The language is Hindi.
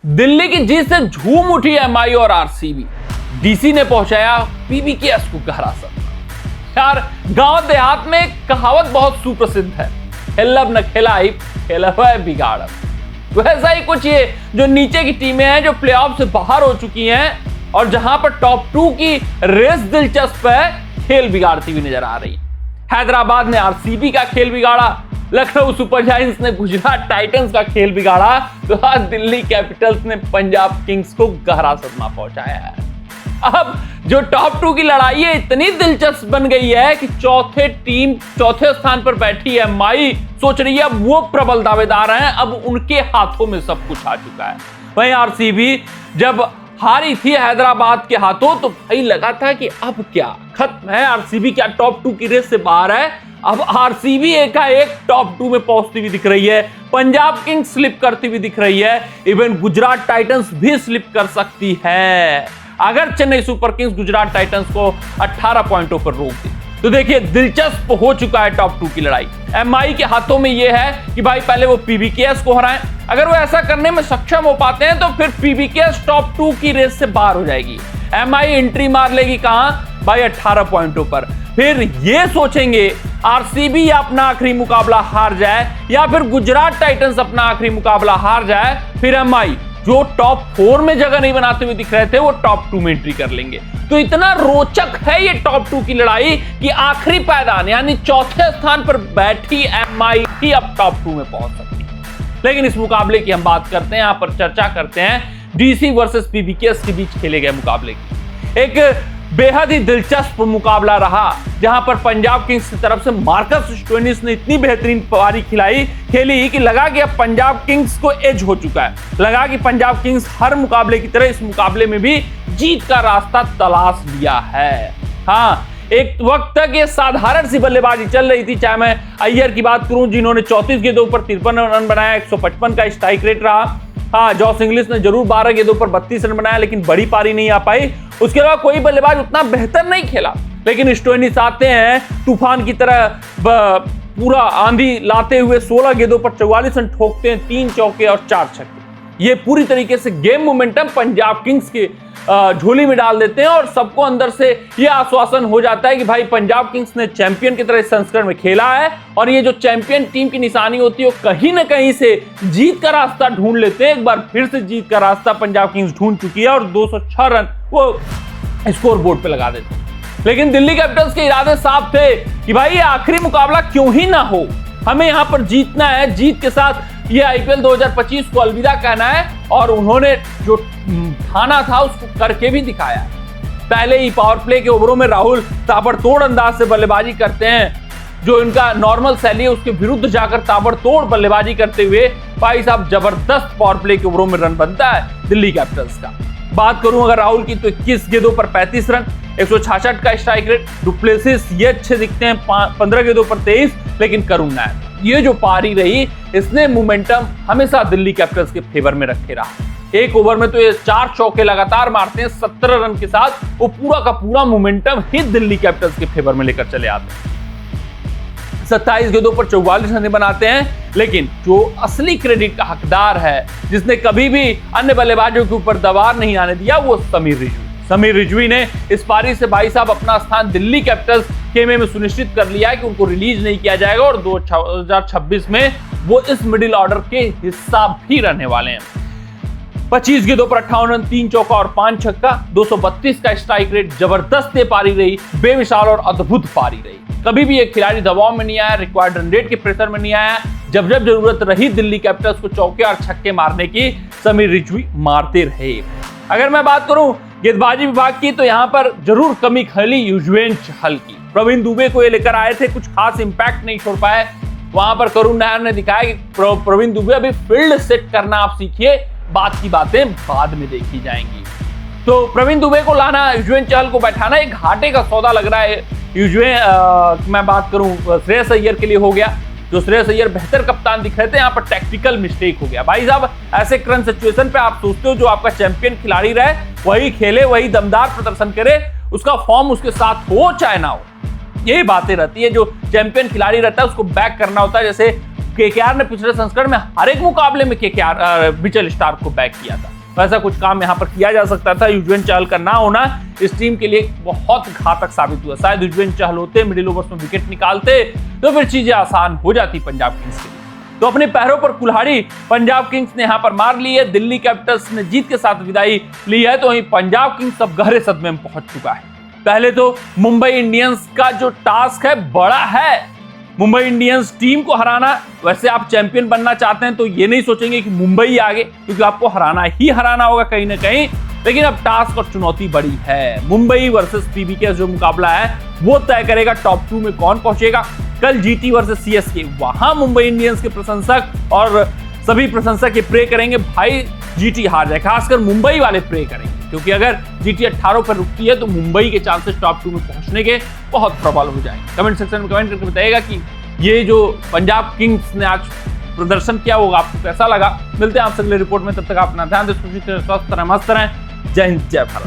दिल्ली की जीत से झूम उठी एमआई और आरसीबी। डीसी ने पहुंचाया पीबीकेएस को गहरा सदमा। यार गांव देहात में एक कहावत बहुत सुप्रसिद्ध है, खेलब न खिलाई खेलब है बिगाड़ब। वैसा ही कुछ ये जो नीचे की टीमें हैं जो प्लेऑफ से बाहर हो चुकी हैं और जहां पर टॉप 2 की रेस दिलचस्प है, खेल बिगाड़ती हुई नजर आ रही। हैदराबाद ने आरसीबी का खेल बिगाड़ा, लखनऊ सुपर जायंट्स ने गुजरात टाइटंस का खेल बिगाड़ा, तो आज दिल्ली कैपिटल्स ने पंजाब किंग्स को गहरा सदमा पहुंचाया है। अब जो टॉप 2 की लड़ाई है इतनी दिलचस्प बन गई है कि चौथे स्थान पर बैठी है एमआई सोच रही है वो प्रबल दावेदार हैं, अब उनके हाथों में सब कुछ आ चुका है। वहीं आरसीबी जब हारी थी हैदराबाद के हाथों तो भाई लगा था कि अब क्या खत्म है, आरसीबी क्या टॉप 2 की रेस से बाहर है। अब आरसीबी एकाएक टॉप 2 में पहुंचती हुई दिख रही है, पंजाब किंग्स स्लिप करती हुई दिख रही है, इवन गुजरात टाइटंस भी स्लिप कर सकती है अगर Chennai super Kings Gujarat Titans को 18 पॉइंटों पर रोक दे। तो देखिए दिलचस्प हो चुका है टॉप 2 की लड़ाई। एमआई के हाथों में यह है कि भाई पहले वो पीबीकेएस को हराएं, अगर वो ऐसा करने में सक्षम हो पाते हैं तो फिर पीबीकेएस टॉप 2 की रेस से बाहर हो जाएगी। एमआई एंट्री मार लेगी कहां भाई 18 पॉइंटों पर। फिर ये सोचेंगे आरसीबी अपना आखिरी मुकाबला हार जाए या फिर गुजरात टाइटंस अपना आखिरी मुकाबला हार जाए, फिर एमआई जो टॉप 4 में जगह नहीं बनाते हुए दिख रहे थे वो टॉप 2 में एंट्री कर लेंगे। तो इतना रोचक है ये टॉप 2 की लड़ाई कि आखिरी पायदान यानी चौथे स्थान पर बैठी एमआई ही अब टॉप 2 में पहुंच सकती है। लेकिन इस मुकाबले की हम बात करते हैं, यहां पर चर्चा करते हैं डीसी वर्सेस पीबीकेएस के बीच खेले गए मुकाबले की। एक बेहद ही दिलचस्प मुकाबला रहा जहां पर पंजाब किंग्स की तरफ से मार्कस स्टोइनिस ने इतनी बेहतरीन पारी खेली कि लगा कि अब पंजाब किंग्स को एज हो चुका है, लगा कि पंजाब किंग्स हर मुकाबले की तरह इस मुकाबले में भी जीत का रास्ता तलाश लिया है। हाँ, एक वक्त तक ये साधारण सी बल्लेबाजी चल रही थी, चाहे मैं अय्यर की बात करूं जिन्होंने 34 गेंदों पर 53 रन बनाया, 155 का स्ट्राइक रेट रहा। हाँ, जॉस इंग्लिश ने जरूर 12 गेंदों पर 32 रन बनाया लेकिन बड़ी पारी नहीं आ पाई। उसके अलावा कोई बल्लेबाज उतना बेहतर नहीं खेला, लेकिन स्टोइनिस आते हैं तूफान की तरह पूरा आंधी लाते हुए 16 गेंदों पर 44 रन ठोकते हैं, 3 चौके और 4 छक्के। ये पूरी तरीके से गेम मोमेंटम पंजाब किंग्स के झोली में डाल देते हैं और सबको अंदर से यह आश्वासन हो जाता है कि भाई पंजाब किंग्स ने चैंपियन की तरह इस संस्करण में खेला है और ये जो चैंपियन टीम की निशानी होती है वो कहीं ना कहीं से जीत का रास्ता ढूंढ लेते हैं। एक बार फिर से जीत का रास्ता पंजाब किंग्स ढूंढ चुकी है और 206 रन वो स्कोर बोर्ड पे लगा देते हैं। लेकिन दिल्ली कैपिटल्स के इरादे साफ थे कि भाई ये आखिरी मुकाबला क्यों ही ना हो, हमें यहां पर जीतना है, जीत के साथ ये आईपीएल 2025 को अलविदा कहना है। और उन्होंने जो ठाना था उसको करके भी दिखाया। पहले ही पावर प्ले के ओवरों में राहुल ताबड़तोड़ अंदाज से बल्लेबाजी करते हैं, जो इनका नॉर्मल शैली है उसके विरुद्ध जाकर ताबड़तोड़ बल्लेबाजी करते हुए भाई साहब जबरदस्त पावर प्ले के ओवरों में रन बनता है दिल्ली कैपिटल्स का। बात करूं अगर राहुल की तो 21 गेंदों पर 35 रन, 166 का स्ट्राइक रेट। डुप्लेसिस ये अच्छे दिखते हैं 15 गेंदों पर 23, लेकिन करुण नायर ये जो पारी रही इसने मोमेंटम हमेशा दिल्ली कैपिटल्स के फेवर में रखे रहा। एक ओवर में तो ये 4 चौके लगातार मारते हैं 17 रन के साथ, वो पूरा का पूरा मोमेंटम ही दिल्ली कैपिटल्स के फेवर में लेकर चले आते हैं। 27 गेंदों पर 44 रन बनाते हैं, लेकिन जो असली क्रेडिट का हकदार है, जिसने कभी भी अन्य बल्लेबाजों के ऊपर दबाव नहीं आने दिया, वो समीर रिजवी ने इस पारी से भाई साहब अपना स्थान दिल्ली कैपिटल्स खेमे में सुनिश्चित कर लिया है कि उनको रिलीज नहीं किया जाएगा और 2026 में वो इस मिडिल ऑर्डर के हिस्सा भी रहने वाले हैं। 25 गेंदों पर 58 रन, 3 चौका और 5 छक्का, 232 का स्ट्राइक रेट। जबरदस्त पारी रही, बेमिसाल और अद्भुत पारी रही। कभी भी एक खिलाड़ी दबाव में नहीं आया, रिक्वायर्ड रन रेट के प्रेशर में नहीं आया। जब जब जरूरत रही दिल्ली कैपिटल्स को चौके और छक्के मारने की, समीर रिजवी मारते रहे। अगर मैं बात करूं गेंदबाजी विभाग की तो यहां पर जरूर कमी खली युजवेंद्र चहल की। प्रवीण दुबे को ये लेकर आए थे, कुछ खास इंपैक्ट नहीं छोड़ पाए। वहां पर करुण नायर ने दिखाया कि प्रवीण दुबे अभी फील्ड सेट करना आप सीखिए, बात की बातें बाद में देखी जाएंगी। तो प्रवीण दुबे को लाना, युजवेंद्र चहल को बैठाना एक घाटे का सौदा लग रहा है। मैं बात करूं श्रेयस अय्यर के लिए हो गया, जो श्रेयस अय्यर बेहतर कप्तान दिख रहे थे, यहाँ पर टैक्टिकल मिस्टेक हो गया। भाई साहब ऐसे करंट सिचुएशन पे आप सोचते हो जो आपका चैंपियन खिलाड़ी रहे वही खेले, वही दमदार प्रदर्शन करे, उसका फॉर्म उसके साथ हो चाहे ना हो, यही बातें रहती है। जो चैंपियन खिलाड़ी रहता है उसको बैक करना होता है। जैसे केकेआर ने पिछले संस्करण में हर एक मुकाबले में केकेआर मिचेल स्टार्क को बैक किया था। वैसा कुछ काम यहाँ पर किया जा सकता था। युजवेंद्र चहल का ना होना इस टीम के लिए बहुत घातक साबित हुआ। शायद युजवेंद्र चहल होते, मिडिल ओवर्स में विकेट निकालते तो फिर चीजें आसान हो जाती पंजाब किंग्स के लिए। तो अपने पैरों पर कुल्हाड़ी पंजाब किंग्स ने यहाँ पर मार ली है। दिल्ली कैपिटल्स ने जीत के साथ विदाई ली है, तो वहीं पंजाब किंग्स अब गहरे सदमे में पहुंच चुका है। पहले तो मुंबई इंडियंस का जो टास्क है बड़ा है, मुंबई इंडियंस टीम को हराना। वैसे आप चैंपियन बनना चाहते हैं तो ये नहीं सोचेंगे कि मुंबई आगे, क्योंकि आपको हराना ही हराना होगा कहीं ना कहीं। लेकिन अब टास्क और चुनौती बड़ी है। मुंबई वर्सेस पीबी का जो मुकाबला है वो तय करेगा टॉप 2 में कौन पहुंचेगा। कल जीटी वर्सेस सीएसके, वहां मुंबई इंडियंस के प्रशंसक और सभी प्रशंसक ये प्रे करेंगे भाई जीटी हार जाए, खासकर मुंबई वाले प्रे करेंगे, क्योंकि अगर जीटी 18 पर रुकती है तो मुंबई के चांसेस टॉप 2 में पहुंचने के बहुत प्रबल हो जाएंगे। कमेंट सेक्शन में कमेंट करके बताइएगा कि ये जो पंजाब किंग्स ने आज प्रदर्शन किया होगा आपको कैसा लगा। मिलते हैं आपसे अगले रिपोर्ट में, तब तक अपना ध्यान दें, स्वस्थ रहें, मस्त रहें। जय हिंद, जय भारत।